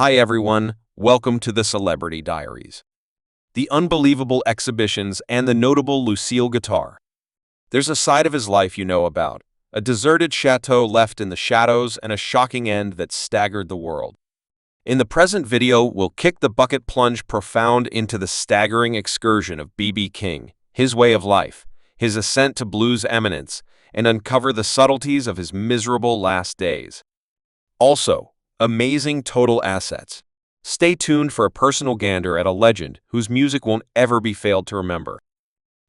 Hi everyone, welcome to the Celebrity Diaries. The unbelievable exhibitions and the notable Lucille guitar. There's a side of his life you know about, a deserted chateau left in the shadows and a shocking end that staggered the world. In the present video, we'll kick the bucket plunge profound into the staggering excursion of B.B. King, his way of life, his ascent to blues eminence, and uncover the subtleties of his miserable last days. Also, amazing total assets. Stay tuned for a personal gander at a legend whose music won't ever be failed to remember.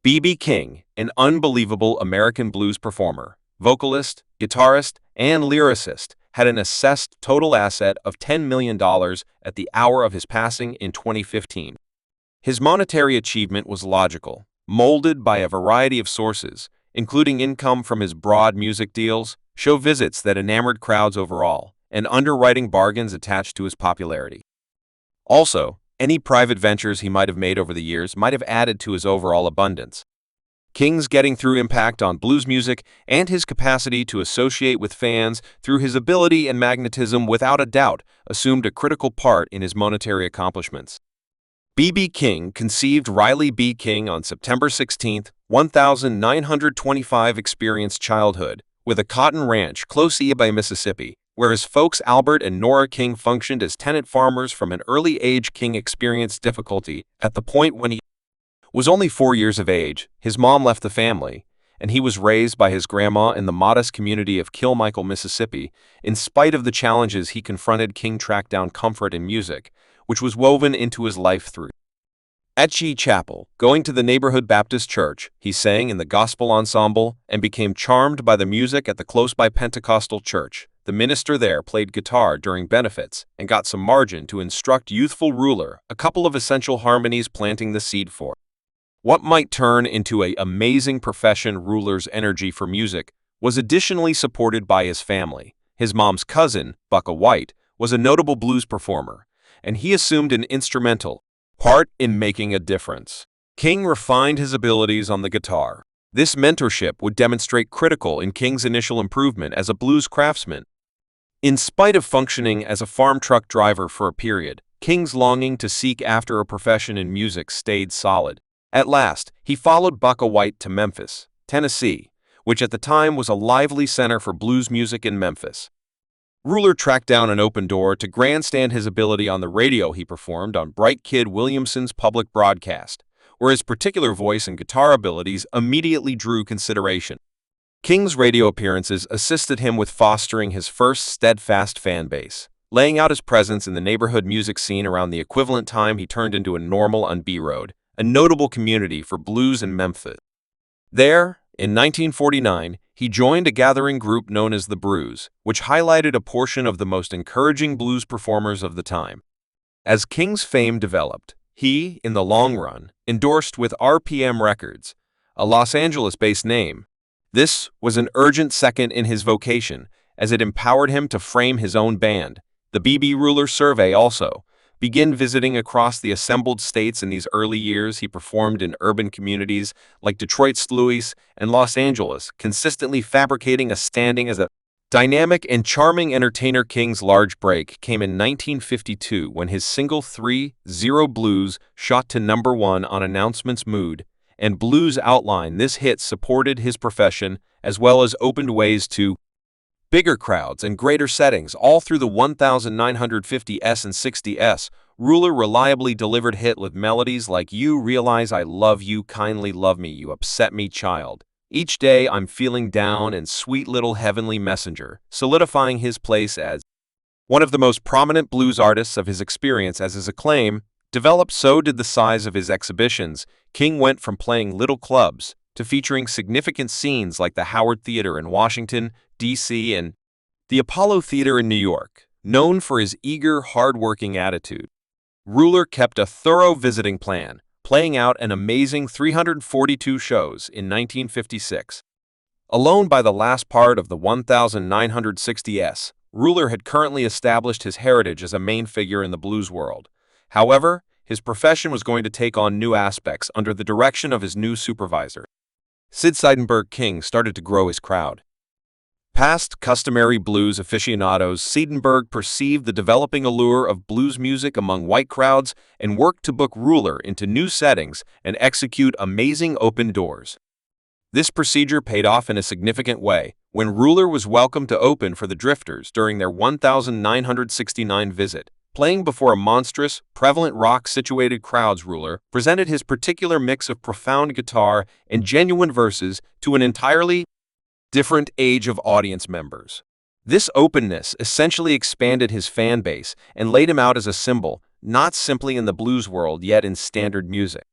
B.B. King, an unbelievable American blues performer, vocalist, guitarist, and lyricist, had an assessed total asset of $10 million at the hour of his passing in 2015. His monetary achievement was logical, molded by a variety of sources, including income from his broad music deals, show visits that enamored crowds overall, and underwriting bargains attached to his popularity. Also, any private ventures he might have made over the years might have added to his overall abundance. King's getting through impact on blues music and his capacity to associate with fans through his ability and magnetism without a doubt assumed a critical part in his monetary accomplishments. B.B. King conceived Riley B. King on September 16, 1925, experienced childhood with a cotton ranch close by Mississippi, where his folks Albert and Nora King functioned as tenant farmers from an early age. King experienced difficulty at the point when he was only 4 years of age. His mom left the family, and he was raised by his grandma in the modest community of Kilmichael, Mississippi. In spite of the challenges he confronted, King tracked down comfort in music, which was woven into his life through at G Chapel, going to the neighborhood Baptist church. He sang in the gospel ensemble and became charmed by the music at the close-by Pentecostal church. The minister there played guitar during benefits and got some margin to instruct youthful Ruler a couple of essential harmonies, planting the seed for what might turn into an amazing profession. Ruler's energy for music was additionally supported by his family. His mom's cousin, Bucka White, was a notable blues performer, and he assumed an instrumental part in making a difference. King refined his abilities on the guitar. This mentorship would demonstrate critical in King's initial improvement as a blues craftsman. In spite of functioning as a farm truck driver for a period, King's longing to seek after a profession in music stayed solid. At last, he followed Bucka White to Memphis, Tennessee, which at the time was a lively center for blues music in Memphis. Ruler tracked down an open door to grandstand his ability on the radio. He performed on Bright Kid Williamson's public broadcast, where his particular voice and guitar abilities immediately drew consideration. King's radio appearances assisted him with fostering his first steadfast fan base, laying out his presence in the neighborhood music scene. Around the equivalent time, he turned into a normal on B Road, a notable community for blues in Memphis. There, in 1949, he joined a gathering group known as the Brews, which highlighted a portion of the most encouraging blues performers of the time. As King's fame developed, he, in the long run, endorsed with RPM Records, a Los Angeles-based name. This was an urgent second in his vocation, as it empowered him to frame his own band. The B.B. Ruler survey also began visiting across the assembled states. In these early years, he performed in urban communities like Detroit, St. Louis, and Los Angeles, consistently fabricating a standing as a dynamic and charming entertainer. King's large break came in 1952 when his single 3-0 Blues shot to #1 on Announcement's Mood and Blues Outline. This hit supported his profession as well as opened ways to bigger crowds and greater settings all through the 1950s and 60s. Ruler reliably delivered hit with melodies like "You Realize I Love You, Kindly Love Me, You Upset Me, Child, Each Day I'm Feeling Down," and "Sweet Little Heavenly Messenger," solidifying his place as one of the most prominent blues artists of his experience. As his acclaim developed, so did the size of his exhibitions. King went from playing little clubs to featuring significant scenes like the Howard Theater in Washington, D.C. and the Apollo Theater in New York. Known for his eager, hard-working attitude, Ruler kept a thorough visiting plan, playing out an amazing 342 shows in 1956. Alone by the last part of the 1960s, Ruler had currently established his heritage as a main figure in the blues world. However, his profession was going to take on new aspects under the direction of his new supervisor, Sid Seidenberg. King started to grow his crowd. Past customary blues aficionados, Siedenberg perceived the developing allure of blues music among white crowds and worked to book Ruler into new settings and execute amazing open doors. This procedure paid off in a significant way when Ruler was welcomed to open for the Drifters during their 1969 visit. Playing before a monstrous, prevalent rock-situated crowds, Ruler presented his particular mix of profound guitar and genuine verses to an entirely different age of audience members. This openness essentially expanded his fan base and laid him out as a symbol, not simply in the blues world yet in standard music.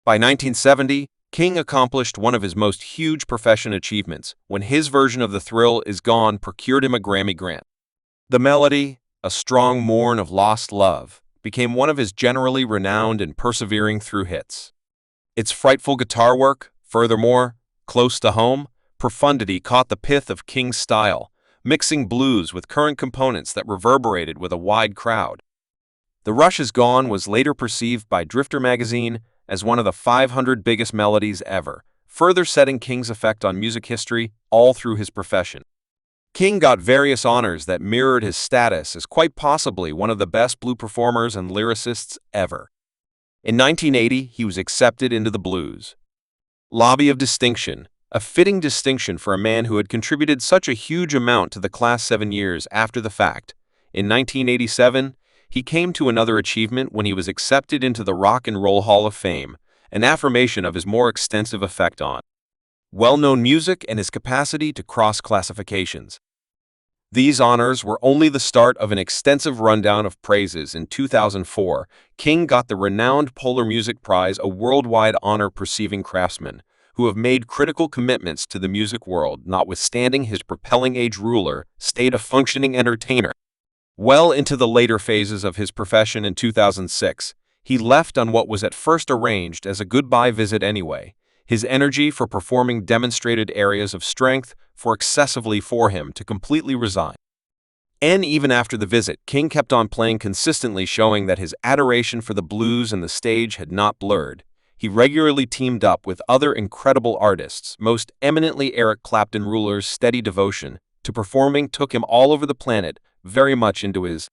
By 1970, King accomplished one of his most huge professional achievements when his version of The Thrill Is Gone procured him a Grammy grant. The melody, a strong mourn of lost love, became one of his generally renowned and persevering through hits. Its frightful guitar work, furthermore, close to home, profundity caught the pith of King's style, mixing blues with current components that reverberated with a wide crowd. The Rush Is Gone was later perceived by Drifter magazine as one of the 500 biggest melodies ever, further setting King's effect on music history all through his profession. King got various honors that mirrored his status as quite possibly one of the best blues performers and lyricists ever. In 1980, he was accepted into the Blues Lobby of Distinction, a fitting distinction for a man who had contributed such a huge amount to the class 7 years after the fact. In 1987, he came to another achievement when he was accepted into the Rock and Roll Hall of Fame, an affirmation of his more extensive effect on well-known music and his capacity to cross classifications. These honors were only the start of an extensive rundown of praises. In 2004, King got the renowned Polar Music Prize, a worldwide honor perceiving craftsmen who have made critical commitments to the music world. Notwithstanding his propelling age, Ruler stayed a functioning entertainer. Well into the later phases of his profession in 2006, he left on what was at first arranged as a goodbye visit anyway. His energy for performing demonstrated areas of strength for excessively for him to completely resign. And even after the visit, King kept on playing consistently, showing that his adoration for the blues and the stage had not blurred. He regularly teamed up with other incredible artists, most eminently Eric Clapton. Ruler's steady devotion to performing took him all over the planet, very much into his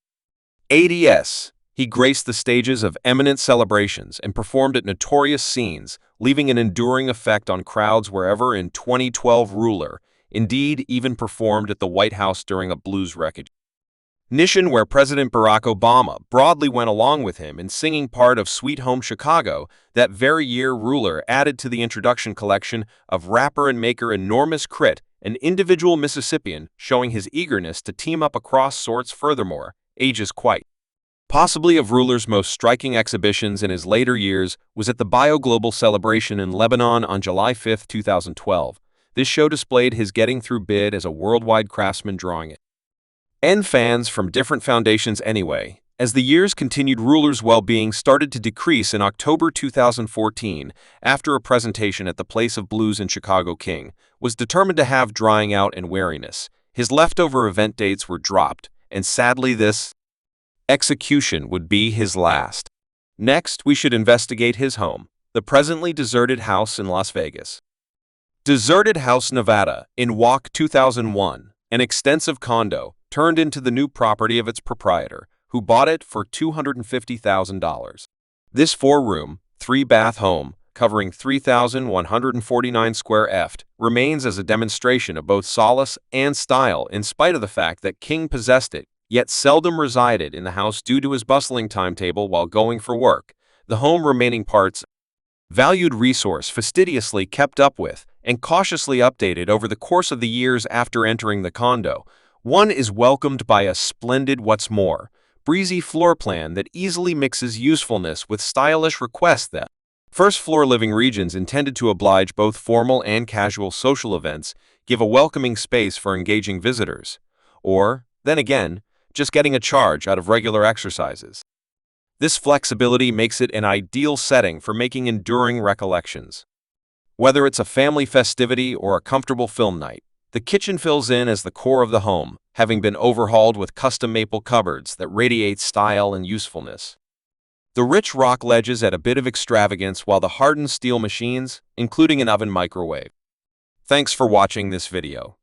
80s. He graced the stages of eminent celebrations and performed at notorious scenes, leaving an enduring effect on crowds wherever. In 2012, Ruler, indeed, even performed at the White House during a blues recognition where President Barack Obama broadly went along with him in singing part of Sweet Home Chicago. That very year, Ruler added to the introduction collection of rapper and maker Enormous Crit, an individual Mississippian, showing his eagerness to team up across sorts. Furthermore, age is quite possibly of Ruler's most striking exhibitions in his later years was at the Bio Global Celebration in Lebanon on July 5, 2012. This show displayed his getting through bid as a worldwide craftsman, drawing it and fans from different foundations anyway. As the years continued, Ruler's well-being started to decrease. In October 2014, after a presentation at the Place of Blues in Chicago, King was determined to have drying out and weariness. His leftover event dates were dropped, and sadly this execution would be his last. Next, we should investigate his home, the presently deserted house in Las Vegas. Deserted House, Nevada, in WAC 2001, an extensive condo turned into the new property of its proprietor, who bought it for $250,000. This 4-room, 3-bath home, covering 3,149 square ft, remains as a demonstration of both solace and style in spite of the fact that King possessed it, yet seldom resided in the house due to his bustling timetable while going for work. The home remaining parts, valued resource fastidiously kept up with and cautiously updated over the course of the years after entering the condo. One is welcomed by a splendid, what's more, breezy floor plan that easily mixes usefulness with stylish requests. That first floor living regions, intended to oblige both formal and casual social events, give a welcoming space for engaging visitors, or, then again, just getting a charge out of regular exercises. This flexibility makes it an ideal setting for making enduring recollections. Whether it's a family festivity or a comfortable film night, the kitchen fills in as the core of the home, having been overhauled with custom maple cupboards that radiate style and usefulness. The rich rock ledges add a bit of extravagance, while the hardened steel machines, including an oven microwave. Thanks for watching this video.